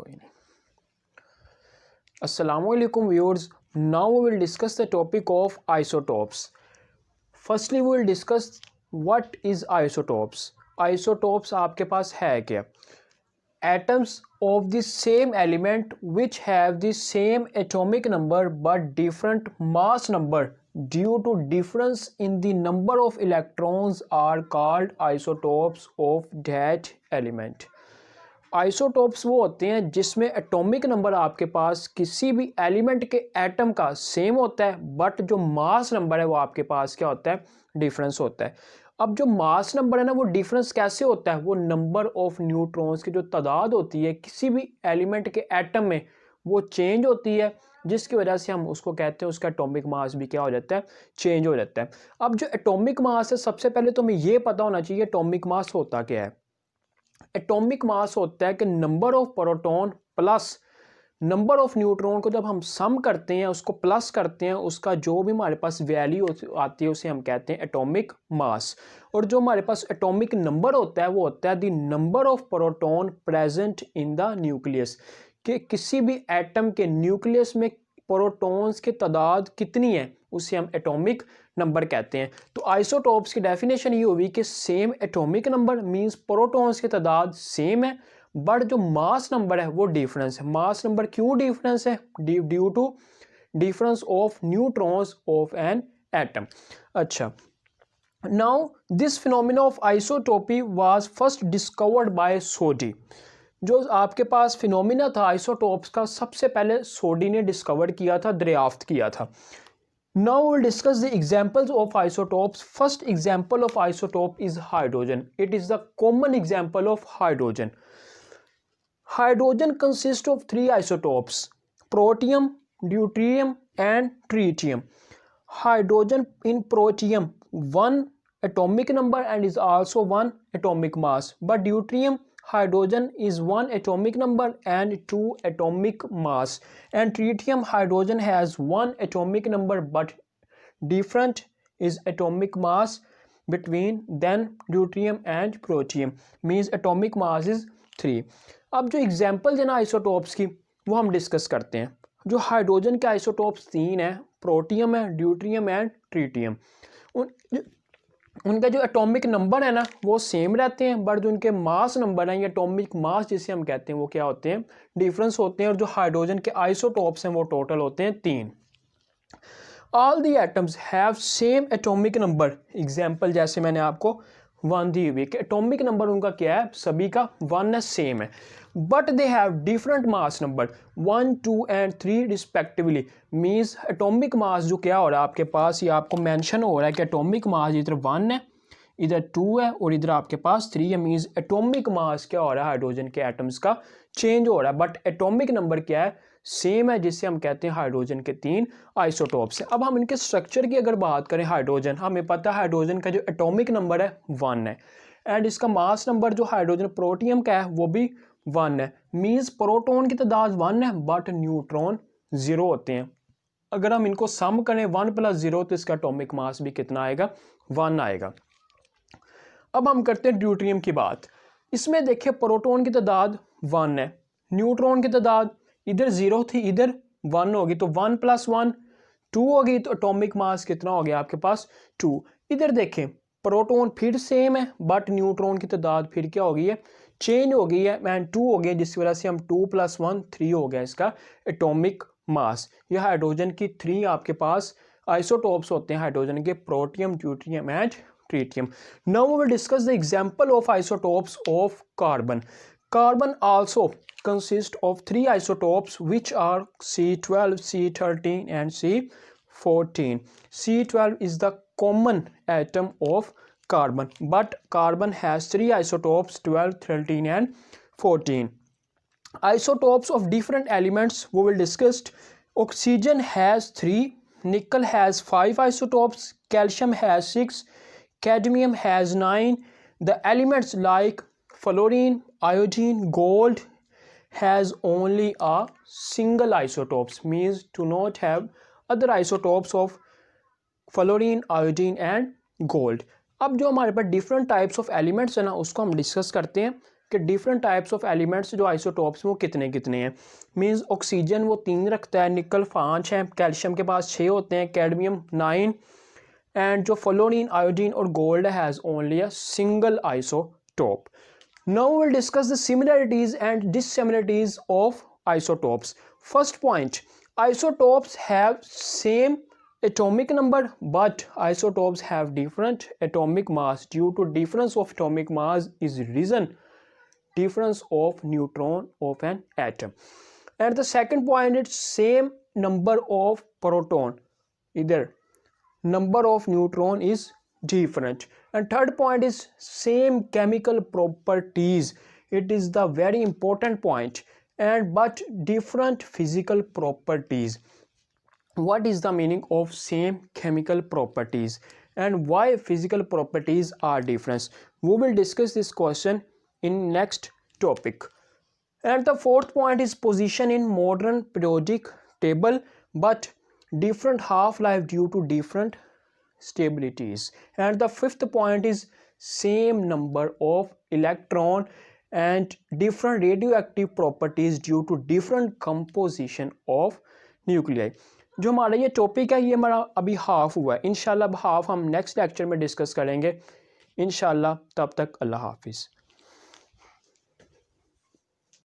कोई नहीं। Assalamualaikum viewers. Now we will discuss the topic of isotopes. Firstly, we will discuss what is isotopes. Isotopes आपके पास है क्या? Atoms of the same element which have the same atomic number but different mass number due to difference in the number of electrons are called isotopes of that element. Isotopes वो होते हैं जिसमें atomic number आपके पास किसी भी element के atom का same होता है बट जो मास नंबर है वो आपके पास क्या होता है, डिफरेंस होता है। अब जो मास नंबर है ना, वो डिफरेंस कैसे होता है, वो नंबर ऑफ न्यूट्रॉन्स की जो तादाद होती है किसी भी एलिमेंट के एटम में वो चेंज होती है, जिसकी वजह से हम उसको कहते हैं उसका एटॉमिक मास भी क्या हो जाता है, चेंज हो जाता है। अब जो एटॉमिक मास है, सबसे पहले तो हमें ये पता होना चाहिए एटॉमिक मास होता क्या है। एटॉमिक मास होता है कि number of proton plus number of neutron को जब हम सम करते हैं, उसको प्लस करते हैं, उसका जो भी हमारे पास वैल्यू आती है उसे हम कहते हैं एटॉमिक मास। और जो हमारे पास एटॉमिक नंबर होता है वो होता है the number of proton present in the nucleus, कि किसी भी एटम के न्यूक्लियस में प्रोटॉन्स की तादाद कितनी है उसे हम एटॉमिक नंबर कहते हैं। तो आइसोटोप्स की डेफिनेशन ये हुई कि same atomic number means protons की तादाद सेम है बट जो मास नंबर है वो डिफरेंस है। मास नंबर क्यों डिफरेंस है? Due to difference of neutrons of an atom. अच्छा, now this phenomena of isotopy was first discovered by Soddy. जो आपके पास फिनोमिना था आइसोटोप्स का, सबसे पहले सोडी ने डिस्कवर किया था, दरियाफ्त किया था। Now we'll discuss the examples of isotopes. First example of isotope is hydrogen. It is the common example of hydrogen. Hydrogen consists of three isotopes: protium, deuterium and tritium. Hydrogen in protium, one atomic number and is also one atomic mass, but deuterium hydrogen is one atomic number and two atomic mass, and tritium hydrogen has one atomic number but different is atomic mass between then deuterium and protium, means atomic mass is 3. अब जो example है ना isotopes की वो हम discuss करते हैं। जो हाइड्रोजन के आइसोटोप्स 3 है, प्रोटियम है, ड्यूटेरियम एंड ट्रिटियम। उनका जो एटॉमिक नंबर है ना वो सेम रहते हैं बट जो उनके मास नंबर हैं या एटॉमिक मास जिसे हम कहते हैं वो क्या होते हैं, डिफरेंस होते हैं। और जो हाइड्रोजन के आइसोटोप्स हैं वो टोटल होते हैं 3। All the atoms have same atomic number. Example जैसे मैंने आपको 1 दी हुई कि एटॉमिक नंबर उनका क्या है, सभी का 1 है, सेम है, but they have different mass number 1, 2 and 3 respectively. Means atomic mass जो क्या हो रहा है आपके पास, ये आपको मेंशन हो रहा है कि एटॉमिक मास इधर 1 है, इधर 2 है और इधर आपके पास 3 है। मीन्स एटॉमिक मास क्या हो रहा है हाइड्रोजन के एटम्स का चेंज हो रहा है बट एटॉमिक नंबर क्या है, सेम है, जिससे हम कहते हैं हाइड्रोजन के 3 आइसोटोप्स हैं। अब हम इनके स्ट्रक्चर की अगर बात करें, हाइड्रोजन, हमें पता है हाइड्रोजन का जो एटॉमिक नंबर है 1 है एंड इसका मास नंबर जो हाइड्रोजन प्रोटियम का है वो भी 1 है। मीन्स प्रोटॉन की तादाद 1 है बट न्यूट्रॉन 0 होते हैं। अगर हम इनको सम करें 1 + 0 तो इसका एटॉमिक मास भी कितना आएगा, 1 आएगा। अब हम करते हैं ड्यूटेरियम की बात। इसमें देखिए प्रोटॉन की तादाद 1 है, न्यूट्रॉन की तादाद इधर 0 थी, इधर 1 होगी, तो 1 + 1 2 होगी, तो एटॉमिक मास कितना हो गया आपके पास, 2। इधर देखें प्रोटॉन फिर सेम है बट न्यूट्रॉन की तादाद फिर क्या हो गई है, चेंज हो गई है एंड 2 हो गया, जिसकी वजह से हम 2 + 1 3 हो गया इसका एटॉमिक मास। यह हाइड्रोजन की 3 आपके पास आइसोटोप्स होते हैं हाइड्रोजन के, protium, deuterium and tritium. Now we will discuss the example of isotopes of carbon. Carbon also consists of 3 isotopes which are C12, C13 and C14. C12 is the common atom of carbon, but carbon has 3 isotopes 12, 13 and 14. Isotopes of different elements we will discuss. Oxygen has 3, nickel has 5 isotopes, calcium has 6, cadmium has 9. The elements like fluorine, iodine, gold has only a single isotopes, means do not have other isotopes of fluorine, iodine and gold. अब जो हमारे पास different types of elements है ना उसको हम discuss करते हैं। कि डिफरेंट टाइप्स ऑफ एलिमेंट्स जो आइसोटॉप्स वो कितने कितने हैं। मींस ऑक्सीजन वो 3 रखता है, निकल 5 है, कैल्शियम के पास 6 होते हैं, कैडमियम 9, एंड जो फ्लोरीन, आयोडीन और gold has only a single isotope. Now we'll discuss the similarities and dissimilarities of isotopes. First point, isotopes have same atomic number, but isotopes have different atomic mass. Due to difference of atomic mass is reason difference of neutron of an atom. And the second point, it's same number of proton. Either number of neutron is different. And third point is same chemical properties. It is the very important point, and but different physical properties. What is the meaning of same chemical properties and why physical properties are different? We will discuss this question in next topic. And the fourth point is position in modern periodic table, but different half-life due to different stabilities. And the fifth point is same number of electron and different radioactive properties due to different composition of nuclei. जो हमारा ये topic है ये हमारा अभी half हुआ है, इंशाल्लाह अब हाफ हम नेक्स्ट लेक्चर में डिस्कस करेंगे इंशाल्लाह। तब तक अल्लाह हाफिज़।